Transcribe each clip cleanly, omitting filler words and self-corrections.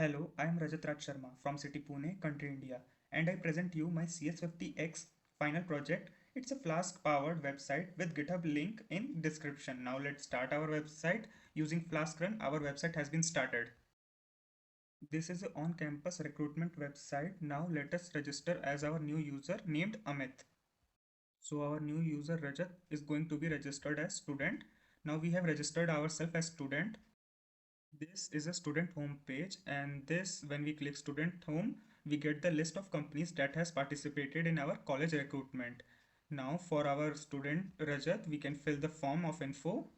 Hello, I am Rajat Raj Sharma from City Pune, country India, and I present you my CS50X final project. It's a Flask powered website with GitHub link in description. Now let's start our website using Flask Run. Our website has been started. This is an on-campus recruitment website. Now let us register as our new user named Amit. So our new user Rajat is going to be registered as student. Now we have registered ourselves as student. This is a student home page, and this, when we click student home, we get the list of companies that has participated in our college recruitment. Now for our student Rajat, we can fill the form of info.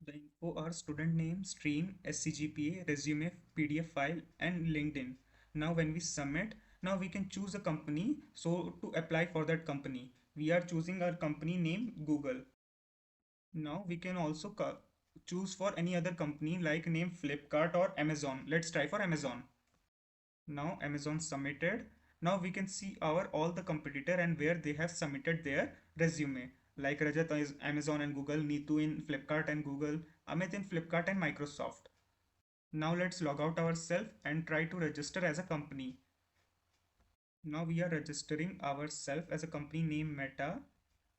The info are student name, stream, SCGPA, resume, PDF file, and LinkedIn. Now when we submit, now we can choose a company. So to apply for that company, we are choosing our company name Google. Now we can also choose for any other company like name Flipkart or Amazon. Let's try for Amazon. Now Amazon submitted. Now we can see our all the competitor and where they have submitted their resume. Like Rajat is Amazon and Google, Neetu in Flipkart and Google, Amit in Flipkart and Microsoft. Now let's log out ourselves and try to register as a company. Now we are registering ourselves as a company name Meta,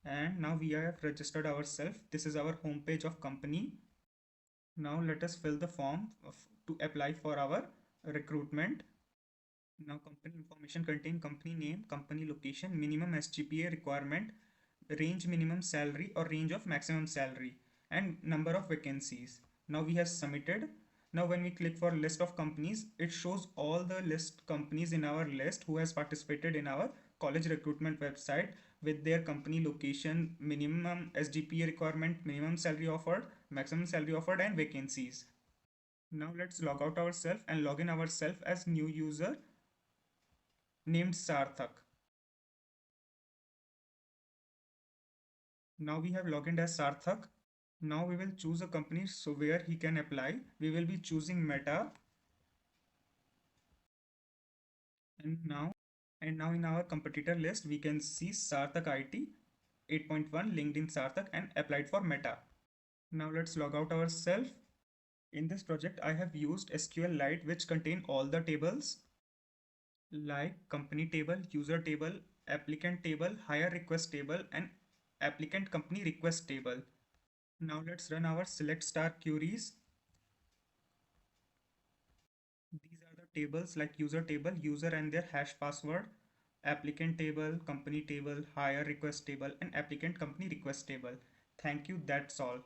and now we have registered ourselves. This is our homepage of company. Now let us fill the form to apply for our recruitment. Now company information contain company name, company location, minimum SGPA requirement, range minimum salary or range of maximum salary, and number of vacancies. Now we have submitted. Now when we click for list of companies, it shows all the list companies in our list who has participated in our college recruitment website with their company location, minimum SGPA requirement, minimum salary offered, maximum salary offered, and vacancies. Now let's log out ourselves and log in ourselves as new user named Sarthak. Now we have logged in as Sarthak. Now we will choose a company so where he can apply. We will be choosing Meta, and now in our competitor list we can see Sarthak IT 8.1 LinkedIn Sarthak and applied for Meta. Now let's log out ourselves. In this project I have used SQLite which contain all the tables like company table, user table, applicant table, hire request table, and applicant company request table. Now let's run our select star queries. These are the tables like user table, user and their hash password, applicant table, company table, hire request table, and applicant company request table. Thank you, that's all.